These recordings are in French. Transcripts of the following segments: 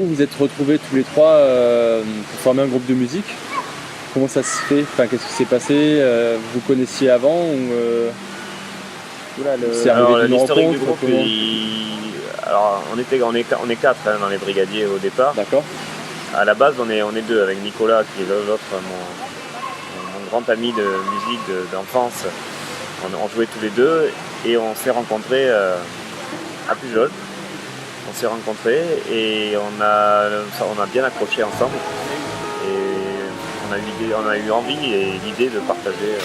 Vous êtes retrouvés tous les trois pour former un groupe de musique. Comment ça se fait? Enfin, qu'est-ce qui s'est passé? Vous connaissiez avant ou c'est arrivé d'une l'historique du rencontre? groupe, alors on est quatre hein, dans les brigadiers au départ. D'accord. À la base, on est deux avec Nicolas qui est l'autre, mon grand ami de musique d'enfance. On jouait tous les deux et on s'est rencontrés à Pujol. On s'est rencontrés et on a bien accroché ensemble et on a eu envie et l'idée de partager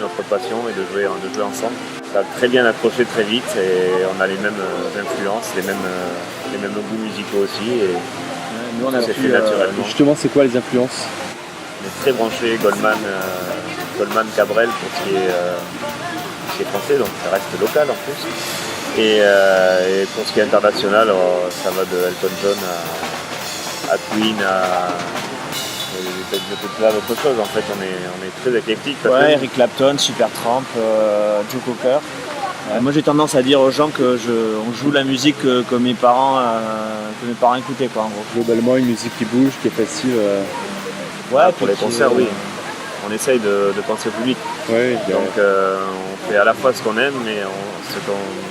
notre passion et de jouer ensemble. Ça a très bien accroché très vite et on a les mêmes influences, les mêmes goûts musicaux aussi et nous, on a ça s'est fait naturellement. Justement, c'est quoi les influences? On est très branché Goldman Cabrel pour ce qui est français, donc ça reste local en plus. Et pour ce qui est international, ça va de Elton John à Queen à plein d'autres choses. En fait, on est très éclectique. Ouais, Eric Clapton, Supertramp, Joe Cocker. Moi, j'ai tendance à dire aux gens que on joue la musique que mes parents écoutaient, quoi, en gros. Globalement, une musique qui bouge, qui est facile. Ouais, pour les concerts, oui. On essaye de penser au public. Ouais, donc on fait à la fois ce qu'on aime, mais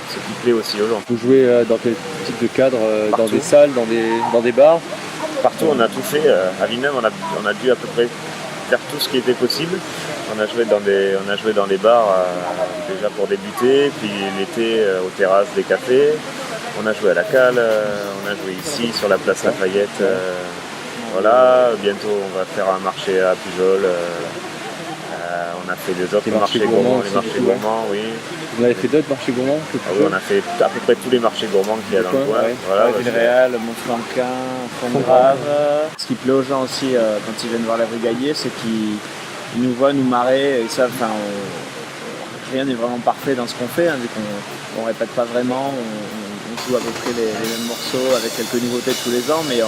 ce qui plaît aussi aux gens. Vous jouez dans quel type de cadre? Dans des salles, dans des bars? Partout, on a tout fait. À Villeneuve, on a dû à peu près faire tout ce qui était possible. On a joué dans des bars déjà pour débuter, puis l'été aux terrasses des cafés. On a joué à la Cale, on a joué ici sur la place Lafayette. Voilà, bientôt on va faire un marché à Pujol. On a fait des autres marchés gourmands, les marchés gourmands, oui. Vous avez fait d'autres marchés gourmands? Oui, on a fait à peu près tous les marchés gourmands qu'il y a dans le coin. Ouais. Voilà, Villeréal, Montflanquin, Fontgrave. Ce qui plaît aux gens aussi quand ils viennent voir la brigadier, c'est qu'ils nous voient nous marrer. Et ça, rien n'est vraiment parfait dans ce qu'on fait, hein, vu qu'on ne répète pas vraiment. On joue à peu près les mêmes morceaux avec quelques nouveautés tous les ans, mais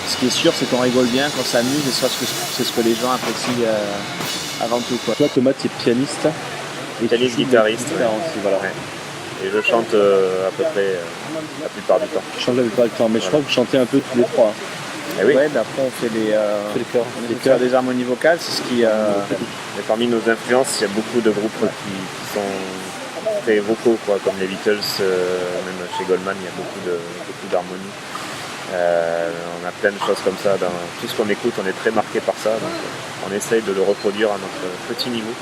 ce qui est sûr, c'est qu'on rigole bien, qu'on s'amuse, et ça, c'est ce que les gens apprécient avant tout, quoi. Toi, Thomas, tu es pianiste. Pianiste, guitariste. Aussi, voilà. Ouais. Et je chante à peu près la plupart du temps. Je chante la plupart du temps, mais je crois que vous chantez un peu tous les trois. Et oui. Ouais, après on fait les chœurs, des harmonies vocales, c'est ce qui. Et parmi nos influences, il y a beaucoup de groupes qui sont très vocaux, quoi, comme les Beatles, même chez Goldman, il y a beaucoup d'harmonies. On a plein de choses comme ça. Dans tout ce qu'on écoute, on est très marqué par ça. Donc on essaye de le reproduire à notre petit niveau.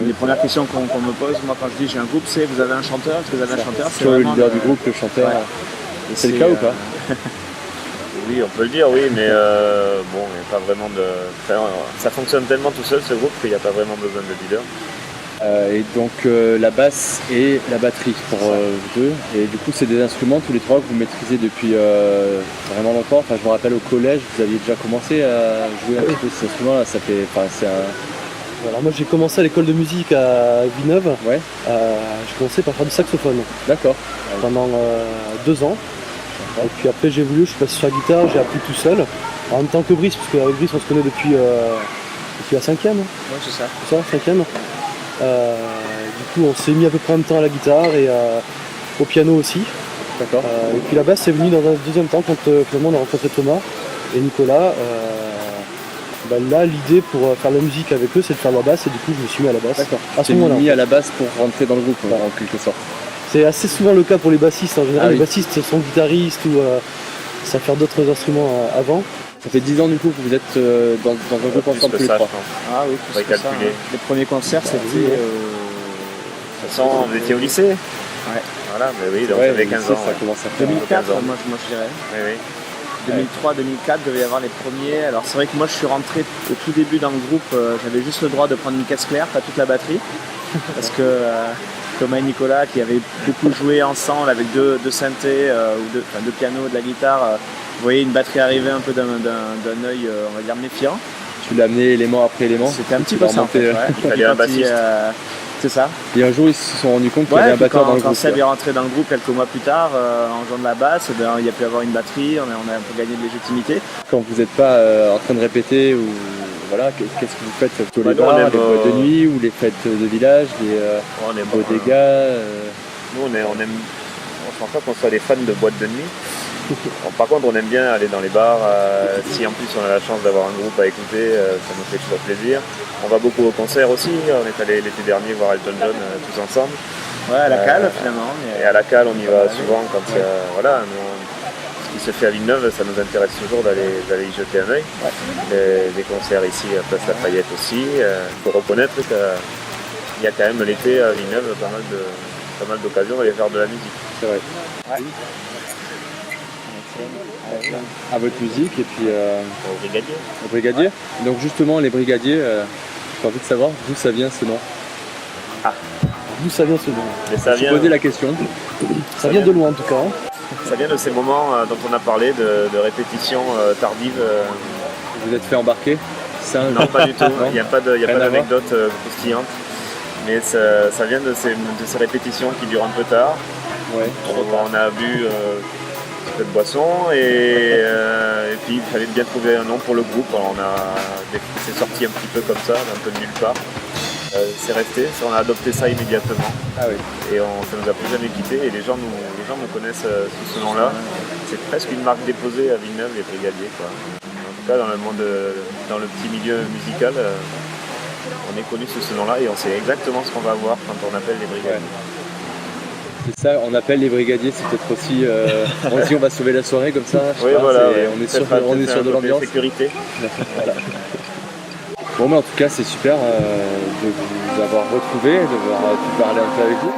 Les premières questions qu'on me pose, moi quand je dis j'ai un groupe, c'est vous avez un chanteur? Est-ce que vous avez un chanteur? C'est le leader du groupe, le chanteur. Ouais. C'est le cas ou pas? Oui, on peut le dire, oui, mais bon, il n'y a pas vraiment de. Ça fonctionne tellement tout seul ce groupe qu'il n'y a pas vraiment besoin de leader. Et donc la basse et la batterie pour vous deux. Et du coup, c'est des instruments tous les trois que vous maîtrisez depuis vraiment longtemps. Enfin, je me rappelle au collège, vous aviez déjà commencé à jouer un petit peu ces instruments-là. Ça fait, c'est un. Alors moi j'ai commencé à l'école de musique à Villeneuve. Ouais. J'ai commencé par faire du saxophone. D'accord. Pendant 2 ans. Et puis après j'ai voulu, je suis passé sur la guitare, j'ai appris tout seul. En même temps que Brice, parce qu'avec Brice on se connaît depuis la 5e. Ouais, c'est ça. C'est ça, 5e. Du coup on s'est mis à peu près en même temps à la guitare et au piano aussi. D'accord. Et puis la basse c'est venu dans un deuxième temps quand finalement on a rencontré Thomas et Nicolas. Là l'idée pour faire la musique avec eux c'est de faire la basse et du coup je me suis mis à la basse. D'accord. À ce moment-là. Mis à la basse pour rentrer dans le groupe en quelque sorte. C'est assez souvent le cas pour les bassistes. En général, oui. Les bassistes sont guitaristes ou savent faire d'autres instruments avant. Ça fait 10 ans du coup que vous êtes dans un groupe ensemble tous les trois. Ah oui, plus que ça. Les premiers concerts, c'était. De toute façon, vous étiez au lycée. Ouais. Voilà, mais oui, donc j'avais 15 ans. Ça commence à faire 2004, moi je dirais. Oui, oui. 2003, 2004, devait y avoir les premiers. Alors c'est vrai que moi je suis rentré au tout début dans le groupe, j'avais juste le droit de prendre une caisse claire, pas toute la batterie. Parce que Thomas et Nicolas, qui avaient beaucoup joué ensemble avec deux synthés, ou deux pianos, de la guitare, vous voyez une batterie arriver un peu d'un œil, on va dire, méfiant. tu l'as amené élément après élément. C'était un petit Tu peu l'as ça en fait. remonté, Ouais. Il fallait un Quand bassiste. c'est ça. Et un jour, ils se sont rendus compte qu'il y avait un Puis batteur dans le quand groupe. Seb quoi. est rentré dans le groupe quelques mois plus tard, en jouant de la basse, eh ben, il y a pu avoir une batterie, on a un peu gagné de légitimité. Quand vous n'êtes pas en train de répéter ou voilà, qu'est-ce que vous faites plutôt les Bah, nous, on bars, aime, les boîtes de nuit ou les fêtes de village, les On aime, bodegas nous, on aime. Je pense pas qu'on soit des fans de boîtes de nuit. Bon, par contre, on aime bien aller dans les bars. Si en plus on a la chance d'avoir un groupe à écouter, ça nous fait toujours plaisir. On va beaucoup au concert aussi. On est allé l'été dernier voir Elton John tous ensemble. Ouais, à la cale finalement. Et à la cale, on y va souvent quand il y a. Voilà, ce qui se fait à Villeneuve, ça nous intéresse toujours d'aller y jeter un œil. Des concerts ici à Place Lafayette aussi. Il faut reconnaître qu'il y a quand même l'été à Villeneuve pas mal d'occasions d'aller faire de la musique. C'est vrai. Ouais. À votre musique et puis Au brigadier. aux brigadiers. Donc justement, les brigadiers, j'ai envie de savoir d'où ça vient ce nom. D'où ça vient ce nom? Mais ça Je vient, posé la question. Ça vient de loin en tout cas. Hein. ça vient de ces moments dont on a parlé, de répétitions tardives. Vous êtes fait embarquer. C'est un... Non, pas du tout. Non. Il n'y a pas Rien à voir. d'anecdote croustillante. Mais ça vient de ces répétitions qui durent un peu tard. Ouais. On a bu un peu de boisson et puis il fallait bien trouver un nom pour le groupe. Alors c'est sorti un petit peu comme ça, un peu de nulle part. C'est resté, on a adopté ça immédiatement Ah oui. et ça nous a plus jamais quitté et les gens nous connaissent sous ce nom-là. C'est presque une marque déposée à Villeneuve, les brigadiers, quoi. En tout cas dans le monde, dans le petit milieu musical, on est connu sous ce nom-là et on sait exactement ce qu'on va avoir quand on appelle les brigadiers. C'est ça, on appelle les brigadiers, c'est peut-être aussi. On dit on va sauver la soirée comme ça. je sais Oui, pas, voilà, on est sûr, peut-être on est un sûr de côté l'ambiance. sécurité. Bon, mais en tout cas, c'est super de vous avoir retrouvé, d'avoir pu parler un peu avec vous.